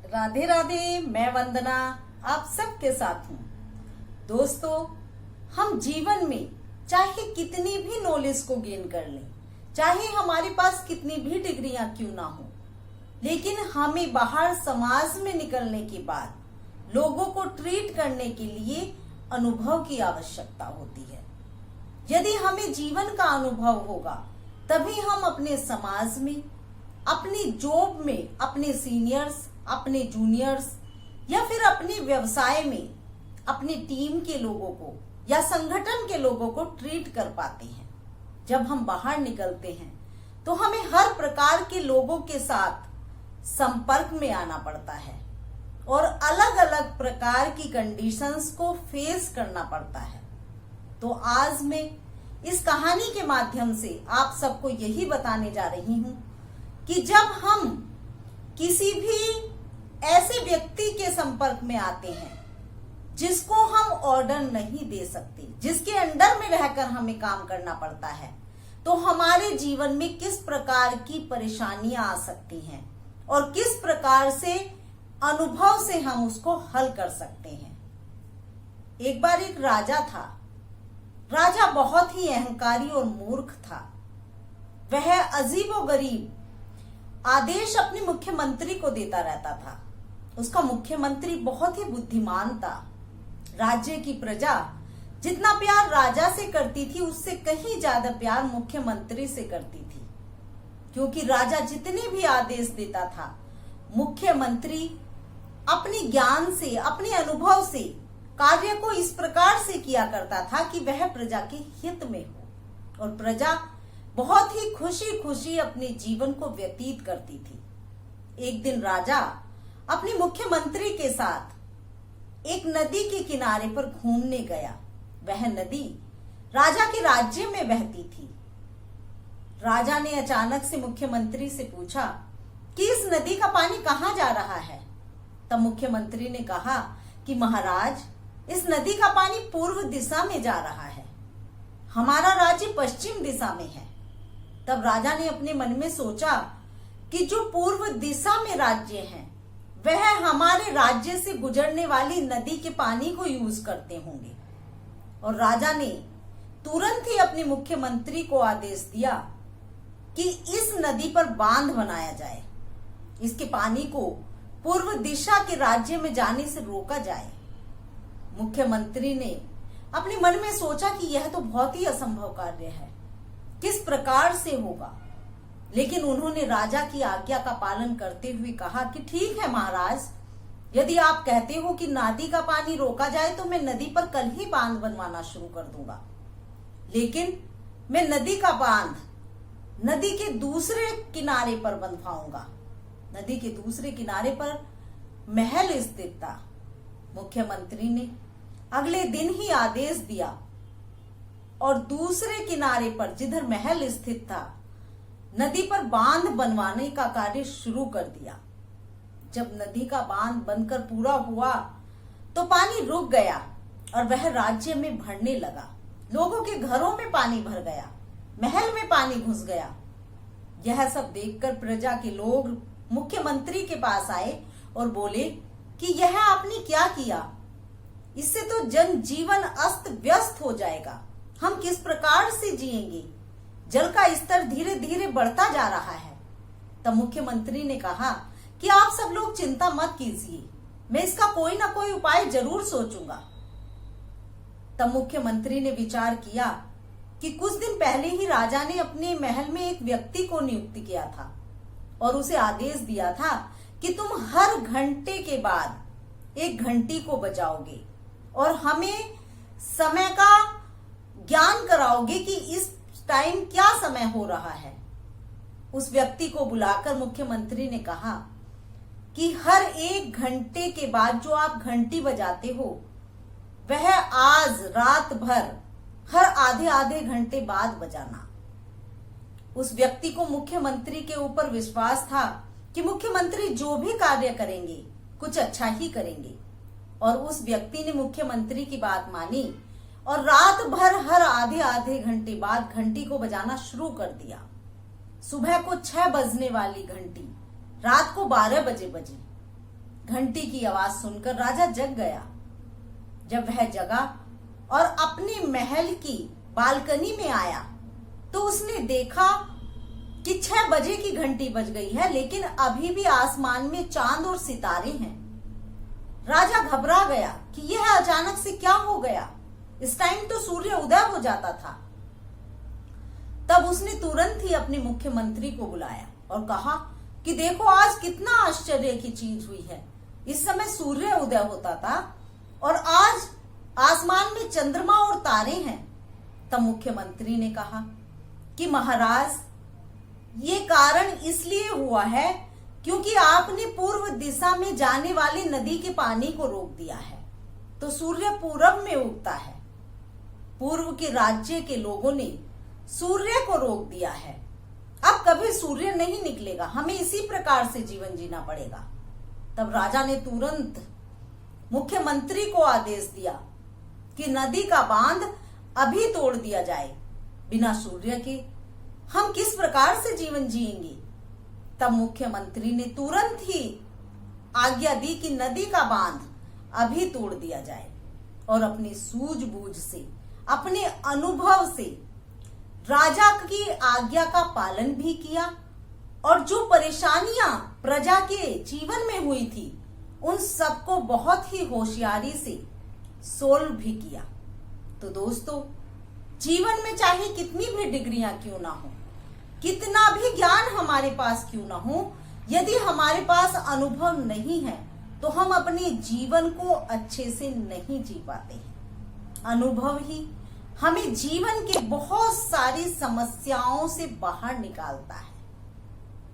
राधे राधे। मैं वंदना आप सबके साथ हूँ। दोस्तों, हम जीवन में चाहे कितनी भी नॉलेज को गेन कर लें, चाहे हमारे पास कितनी भी डिग्रियां क्यों ना हो, लेकिन हमें बाहर समाज में निकलने के बाद लोगों को ट्रीट करने के लिए अनुभव की आवश्यकता होती है। यदि हमें जीवन का अनुभव होगा तभी हम अपने समाज में, अपनी जॉब में, अपने सीनियर्स, अपने जूनियर्स या फिर अपने व्यवसाय में अपनी टीम के लोगों को या संगठन के लोगों को ट्रीट कर पाते हैं। जब हम बाहर निकलते हैं तो हमें हर प्रकार के लोगों के साथ संपर्क में आना पड़ता है और अलग अलग प्रकार की कंडीशंस को फेस करना पड़ता है। तो आज मैं इस कहानी के माध्यम से आप सबको यही बताने जा रही हूं कि जब हम किसी भी ऐसे व्यक्ति के संपर्क में आते हैं जिसको हम ऑर्डर नहीं दे सकते, जिसके अंडर में रहकर हमें काम करना पड़ता है, तो हमारे जीवन में किस प्रकार की परेशानियां आ सकती हैं और किस प्रकार से अनुभव से हम उसको हल कर सकते हैं। एक बार एक राजा था। राजा बहुत ही अहंकारी और मूर्ख था। वह अजीबोगरीब आदेश अपने मुख्यमंत्री को देता रहता था। उसका मुख्यमंत्री बहुत ही बुद्धिमान था। राज्य की प्रजा जितना प्यार राजा से करती थी उससे कहीं ज्यादा प्यार मुख्यमंत्री से करती थी, क्योंकि राजा जितने भी आदेश देता था मुख्यमंत्री अपने ज्ञान से, अपने अनुभव से कार्य को इस प्रकार से किया करता था कि वह प्रजा के हित में हो और प्रजा बहुत ही खुशी खुशी अपने जीवन को व्यतीत करती थी। एक दिन राजा अपने मुख्यमंत्री के साथ एक नदी के किनारे पर घूमने गया। वह नदी राजा के राज्य में बहती थी। राजा ने अचानक से मुख्यमंत्री से पूछा कि इस नदी का पानी कहाँ जा रहा है। तब मुख्यमंत्री ने कहा कि महाराज, इस नदी का पानी पूर्व दिशा में जा रहा है, हमारा राज्य पश्चिम दिशा में है। तब राजा ने अपने मन में सोचा कि जो पूर्व दिशा में राज्य है वह हमारे राज्य से गुजरने वाली नदी के पानी को यूज करते होंगे। और राजा ने तुरंत ही अपने मुख्यमंत्री को आदेश दिया कि इस नदी पर बांध बनाया जाए, इसके पानी को पूर्व दिशा के राज्य में जाने से रोका जाए। मुख्यमंत्री ने अपने मन में सोचा कि यह तो बहुत ही असंभव कार्य है, किस प्रकार से होगा। लेकिन उन्होंने राजा की आज्ञा का पालन करते हुए कहा कि ठीक है महाराज, यदि आप कहते हो कि नदी का पानी रोका जाए तो मैं नदी पर कल ही बांध बनवाना शुरू कर दूंगा। लेकिन मैं नदी का बांध नदी के दूसरे किनारे पर बनवाऊंगा। नदी के दूसरे किनारे पर महल स्थित था। मुख्यमंत्री ने अगले दिन ही आदेश दिया और दूसरे किनारे पर जिधर महल स्थित था नदी पर बांध बनवाने का कार्य शुरू कर दिया। जब नदी का बांध बनकर पूरा हुआ तो पानी रुक गया और वह राज्य में भरने लगा। लोगों के घरों में पानी भर गया, महल में पानी घुस गया। यह सब देखकर प्रजा के लोग मुख्यमंत्री के पास आए और बोले कि यह आपने क्या किया, इससे तो जनजीवन अस्त व्यस्त हो जाएगा, हम किस प्रकार से जिएंगे, जल का स्तर धीरे धीरे बढ़ता जा रहा है। तब मुख्यमंत्री ने कहा कि आप सब लोग चिंता मत कीजिए, मैं इसका कोई ना कोई उपाय जरूर सोचूंगा। तब मुख्यमंत्री ने विचार किया कि कुछ दिन पहले ही राजा ने अपने महल में एक व्यक्ति को नियुक्त किया था और उसे आदेश दिया था कि तुम हर घंटे के बाद एक घंटी को बजाओगे और हमें समय का ज्ञान कराओगे कि इस टाइम क्या समय हो रहा है। उस व्यक्ति को बुलाकर मुख्यमंत्री ने कहा कि हर एक घंटे के बाद जो आप घंटी बजाते हो वह आज रात भर हर आधे आधे घंटे बाद बजाना। उस व्यक्ति को मुख्यमंत्री के ऊपर विश्वास था कि मुख्यमंत्री जो भी कार्य करेंगे कुछ अच्छा ही करेंगे, और उस व्यक्ति ने मुख्यमंत्री की बात मानी और रात भर हर आधे आधे घंटे बाद घंटी को बजाना शुरू कर दिया। सुबह को 6 बजने वाली घंटी रात को 12 बजे बजी। घंटी की आवाज सुनकर राजा जग गया। जब वह जगा और अपने महल की बालकनी में आया तो उसने देखा कि 6 बजे की घंटी बज गई है, लेकिन अभी भी आसमान में चांद और सितारे हैं। राजा घबरा गया कि यह अचानक से क्या हो गया। इस टाइम तो सूर्य उदय हो जाता था। तब उसने तुरंत ही अपने मुख्यमंत्री को बुलाया और कहा कि देखो आज कितना आश्चर्य की चीज हुई है। इस समय सूर्य उदय होता था और आज आसमान में चंद्रमा और तारे हैं। तब मुख्यमंत्री ने कहा कि महाराज, ये कारण इसलिए हुआ है क्योंकि आपने पूर्व दिशा में जाने वाली नदी के पानी को रोक दिया है, तो सूर्य पूरब में उगता है। पूर्व के राज्य के लोगों ने सूर्य को रोक दिया है। अब कभी सूर्य नहीं निकलेगा, हमें इसी प्रकार से जीवन जीना पड़ेगा। तब राजा ने तुरंत मुख्यमंत्री को आदेश दिया कि नदी का बांध अभी तोड़ दिया जाए। बिना सूर्य के हम किस प्रकार से जीवन जिएंगे। तब मुख्यमंत्री ने तुरंत ही आज्ञा दी कि नदी का बांध अभी तोड़ दिया जाए और अपनी सूझबूझ से, अपने अनुभव से राजा की आज्ञा का पालन भी किया और जो परेशानियां प्रजा के जीवन में हुई थी उन सबको बहुत ही होशियारी से सोल्व भी किया। तो दोस्तों, जीवन में चाहे कितनी भी डिग्रियां क्यों ना हो, कितना भी ज्ञान हमारे पास क्यों ना हो, यदि हमारे पास अनुभव नहीं है तो हम अपने जीवन को अच्छे से नहीं जी पाते हैं। अनुभव ही हमें जीवन के बहुत सारी समस्याओं से बाहर निकालता है।